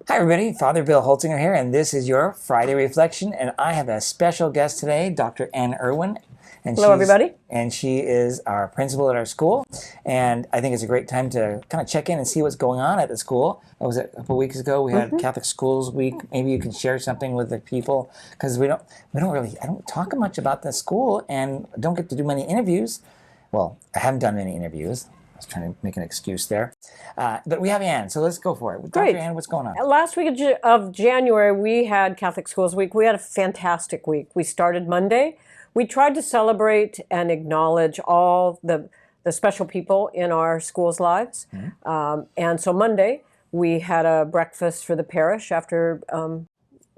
Hi, everybody. Father Bill Holtzinger here, and this is your Friday Reflection. And I have a special guest today, Dr. Erwin. And Hello, everybody. she is our principal at our school. And I think it's a great time to kind of check in and see what's going on at the school. It was a couple of weeks ago. We had Catholic Schools Week. Maybe you can share something with the people because I don't talk much about the school and don't get to do many interviews. Well, I haven't done many interviews. I was trying to make an excuse there. But we have Ann, so let's go for it. Great. Dr. Ann, what's going on? Last week of January, we had Catholic Schools Week. We had a fantastic week. We started Monday. We tried to celebrate and acknowledge all the special people in our schools' lives. And so Monday, we had a breakfast for the parish after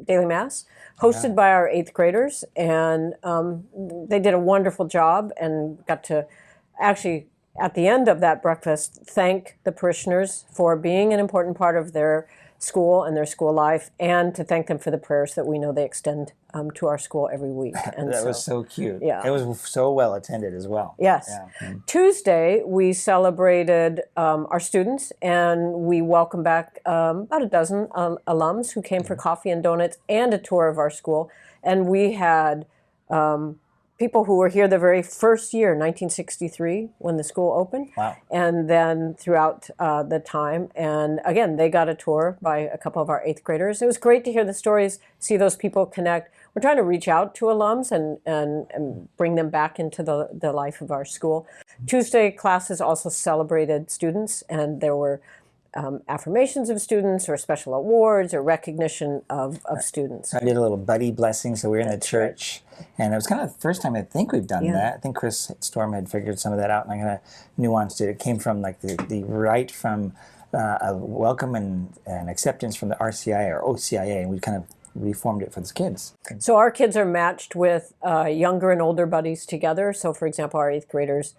daily Mass, hosted by our 8th graders. And they did a wonderful job and got to actually, at the end of that breakfast, thank the parishioners for being an important part of their school and their school life, and to thank them for the prayers that we know they extend to our school every week. And That was so cute. Yeah. It was so well attended as well. Yes. Yeah. Tuesday, we celebrated our students, and we welcomed back about a dozen alums who came for coffee and donuts and a tour of our school. And we had people who were here the very first year, 1963, when the school opened. Wow. And then throughout the time. And again, they got a tour by a couple of our 8th graders. It was great to hear the stories, see those people connect. We're trying to reach out to alums and bring them back into the life of our school. Tuesday classes also celebrated students, and there were affirmations of students or special awards or recognition of students. I did a little buddy blessing, so we were in the church. Right. And it was kind of the first time I think we've done that. I think Chris Storm had figured some of that out, and I kind of nuanced it. It came from like the right from a welcome and acceptance from the RCIA or OCIA, and we kind of reformed it for the kids. So our kids are matched with younger and older buddies together. So for example, our 8th graders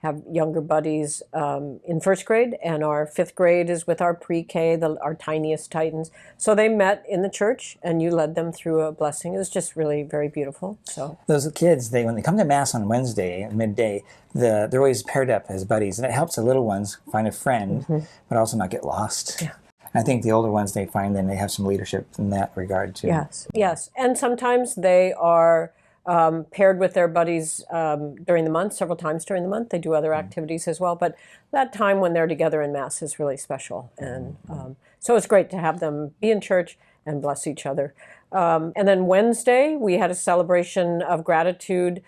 have younger buddies in 1st grade, and our 5th grade is with our pre-K, our tiniest Titans. So they met in the church, and you led them through a blessing. It was just really very beautiful. So those kids, when they come to Mass on Wednesday at midday, they're always paired up as buddies, and it helps the little ones find a friend, but also not get lost. Yeah. I think the older ones, they find then they have some leadership in that regard too. Yes, yes, and sometimes they are paired with their buddies during the month, several times during the month. They do other activities as well, but that time when they're together in Mass is really special. And so it's great to have them be in church and bless each other. And then Wednesday, we had a celebration of gratitude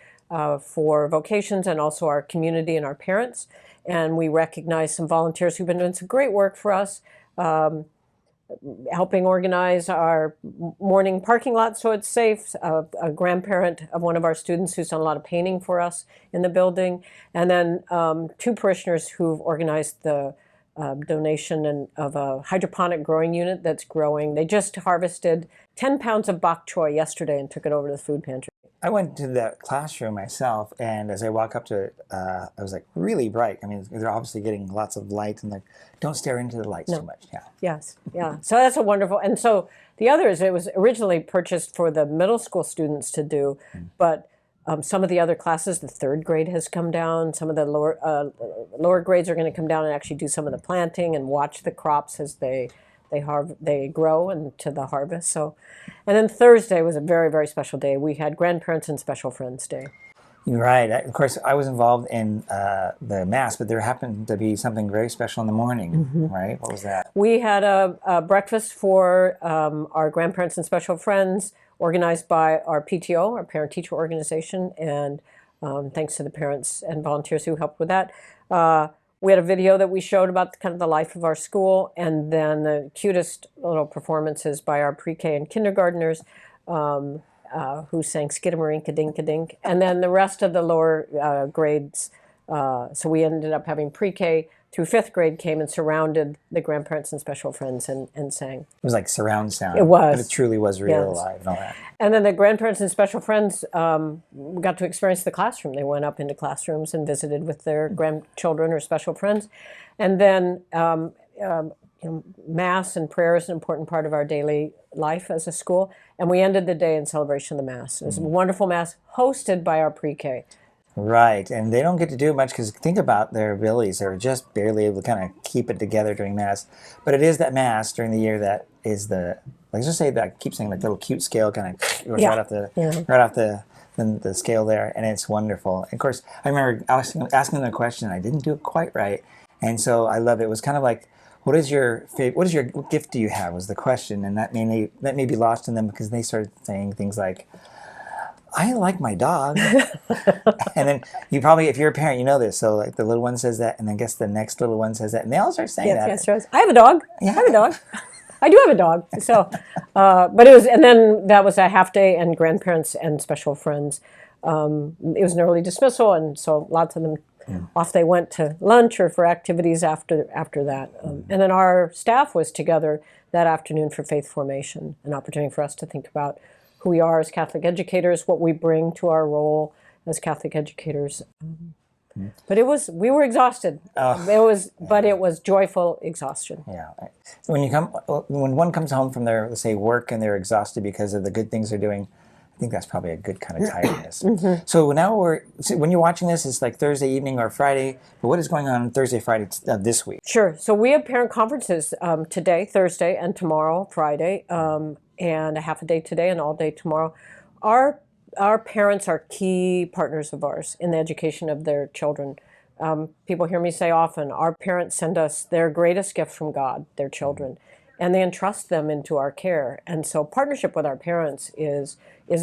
for vocations and also our community and our parents. And we recognized some volunteers who've been doing some great work for us, helping organize our morning parking lot so it's safe, a grandparent of one of our students who's done a lot of painting for us in the building, and then 2 parishioners who've organized the donation of a hydroponic growing unit that's growing. They just harvested 10 pounds of bok choy yesterday and took it over to the food pantry. I went to that classroom myself, and as I walk up to it, I was like really bright. I mean, they're obviously getting lots of light, and don't stare into the lights too much. Yeah. Yes, yeah. So that's a wonderful. And so the others, it was originally purchased for the middle school students to do, but some of the other classes, the 3rd grade has come down. Some of the lower grades are going to come down and actually do some of the planting and watch the crops as they grow into the harvest. So, and then Thursday was a very, very special day. We had Grandparents and Special Friends Day. You're right. Of course, I was involved in the Mass, but there happened to be something very special in the morning, right? What was that? We had a breakfast for our Grandparents and Special Friends, organized by our PTO, our parent-teacher organization, and thanks to the parents and volunteers who helped with that. We had a video that we showed about kind of the life of our school, and then the cutest little performances by our pre-K and kindergartners who sang Skidamarinka-Dinka-Dink. And then the rest of the lower grades, so we ended up having pre-K through 5th grade came and surrounded the Grandparents and Special Friends and sang. It was like surround sound. It was. But it truly was real live and all that. And then the Grandparents and Special Friends got to experience the classroom. They went up into classrooms and visited with their grandchildren or special friends. And then Mass and prayer is an important part of our daily life as a school. And we ended the day in celebration of the Mass. It was a wonderful Mass hosted by our pre-K. Right, and they don't get to do much because think about their abilities. They're just barely able to kind of keep it together during Mass. But it is that Mass during the year that is the, like just say that, I keep saying like little cute scale kind of goes Yeah. right off the, Yeah. right off the scale there, and it's wonderful. And of course, I remember asking them a question, and I didn't do it quite right, and so I love it. It was kind of like, what is your favorite? What gift do you have? Was the question, and that may be lost in them because they started saying things like, I like my dog. And then you probably, if you're a parent, you know this. So like the little one says that, and then I guess the next little one says that, and they all start saying that. Yes, yes. I have a dog. Yeah. I have a dog. I do have a dog. So, but it was, and then that was a half day, and grandparents and special friends. It was an early dismissal, and so lots of them off they went to lunch or for activities after that. And then our staff was together that afternoon for faith formation, an opportunity for us to think about who we are as Catholic educators, what we bring to our role as Catholic educators. But we were exhausted. But it was joyful exhaustion. Yeah. When one comes home from their, let's say, work, and they're exhausted because of the good things they're doing, I think that's probably a good kind of tiredness. So now when you're watching this, it's like Thursday evening or Friday. But what is going on Thursday, Friday this week? Sure. So we have parent conferences today, Thursday, and tomorrow, Friday, and a half a day today and all day tomorrow. Our parents are key partners of ours in the education of their children. People hear me say often, our parents send us their greatest gift from God, their children, and they entrust them into our care. And so partnership with our parents is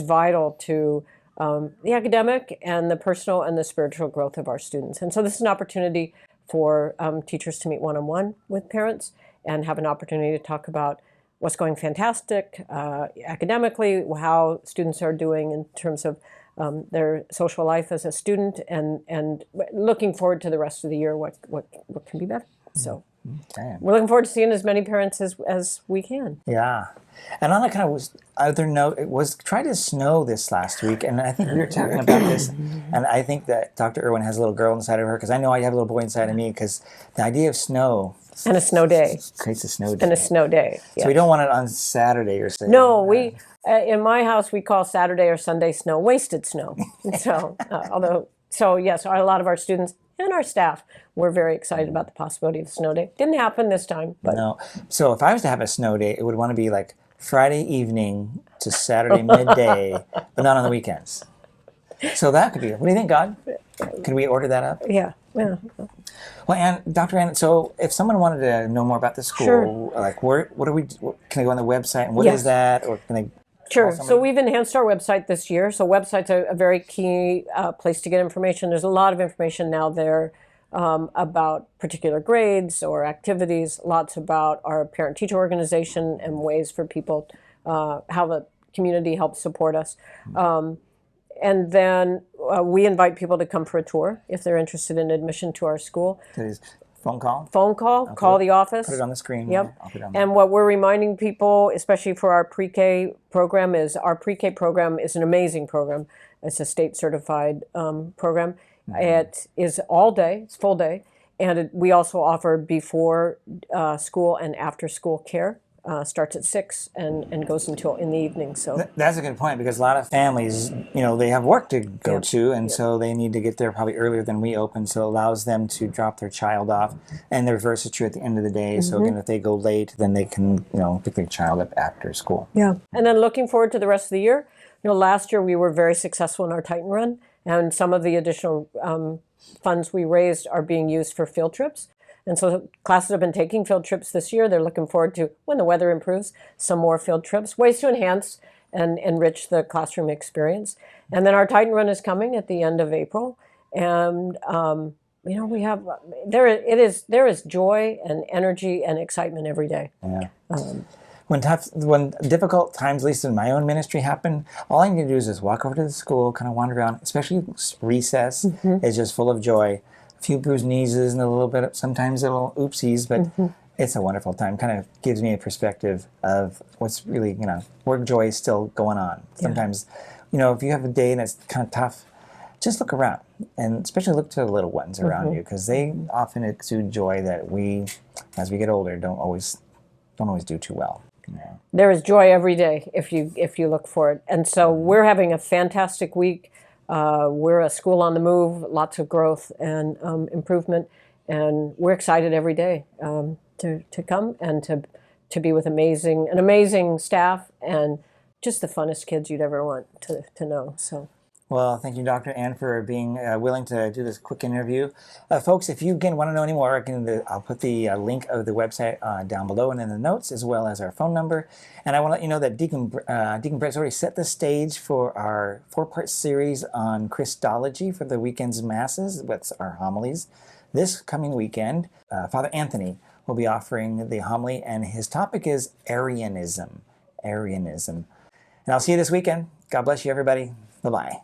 vital to the academic and the personal and the spiritual growth of our students. And so this is an opportunity for teachers to meet one-on-one with parents and have an opportunity to talk about what's going fantastic academically, how students are doing in terms of their social life as a student, and looking forward to the rest of the year, what can be better. So we're looking forward to seeing as many parents as we can. Yeah. And on a kind of other note, it was tried to snow this last week, and I think we were talking about this, and I think that Dr. Erwin has a little girl inside of her, because I know I have a little boy inside of me, because the idea of snow and a snow day creates a snow day. And a snow day. Yes. So we don't want it on Saturday or Sunday. No, we in my house we call Saturday or Sunday snow wasted snow. So yes, a lot of our students and our staff were very excited about the possibility of a snow day. Didn't happen this time, but no. So if I was to have a snow day, it would want to be like Friday evening to Saturday midday, but not on the weekends. So that could be. What do you think, God? Could we order that up? Yeah. Well, Dr. Ann, so if someone wanted to know more about the school, Sure. like can they go on the website, and what is that, or can they? Sure. So we've enhanced our website this year. So website's a very key place to get information. There's a lot of information now there about particular grades or activities, lots about our parent-teacher organization and ways for people, how the community helps support us. And then we invite people to come for a tour if they're interested in admission to our school. Phone call? Phone call, call the office. Put it on the screen. Yep. I'll put it on there. And what we're reminding people, especially for our pre-K program, is our pre-K program is an amazing program. It's a state-certified program. It is all day, it's full day, and we also offer before school and after school care. Starts at 6 and goes until in the evening. So that's a good point, because a lot of families, they have work to go to, and so they need to get there probably earlier than we open. So it allows them to drop their child off, and the reverse is true at the end of the day. So again, if they go late, then they can pick their child up after school. Yeah, and then looking forward to the rest of the year. Last year we were very successful in our Titan Run, and some of the additional funds we raised are being used for field trips. And so classes have been taking field trips this year. They're looking forward to, when the weather improves, some more field trips, ways to enhance and enrich the classroom experience. And then our Titan Run is coming at the end of April. And, we have, there is joy and energy and excitement every day. Yeah. When difficult times, at least in my own ministry, happen, all I need to do is just walk over to the school, kind of wander around, especially recess is just full of joy. A few bruised knees and a little bit, sometimes little oopsies, but it's a wonderful time. Kind of gives me a perspective of what's really, work joy is still going on. Sometimes, if you have a day that's kind of tough, just look around, and especially look to the little ones around you, because they often exude joy that we, as we get older, don't always do too well. There is joy every day if you look for it. And so we're having a fantastic week. We're a school on the move, lots of growth and improvement, and we're excited every day to come and to be with an amazing staff and just the funnest kids you'd ever want to know. So. Well, thank you, Dr. Ann, for being willing to do this quick interview. Folks, if you again want to know any more, I'll put the link of the website down below and in the notes, as well as our phone number. And I want to let you know that Deacon Brett's already set the stage for our 4-part series on Christology for the weekend's masses. That's our homilies. This coming weekend, Father Anthony will be offering the homily, and his topic is Arianism. Arianism. And I'll see you this weekend. God bless you, everybody. Bye-bye.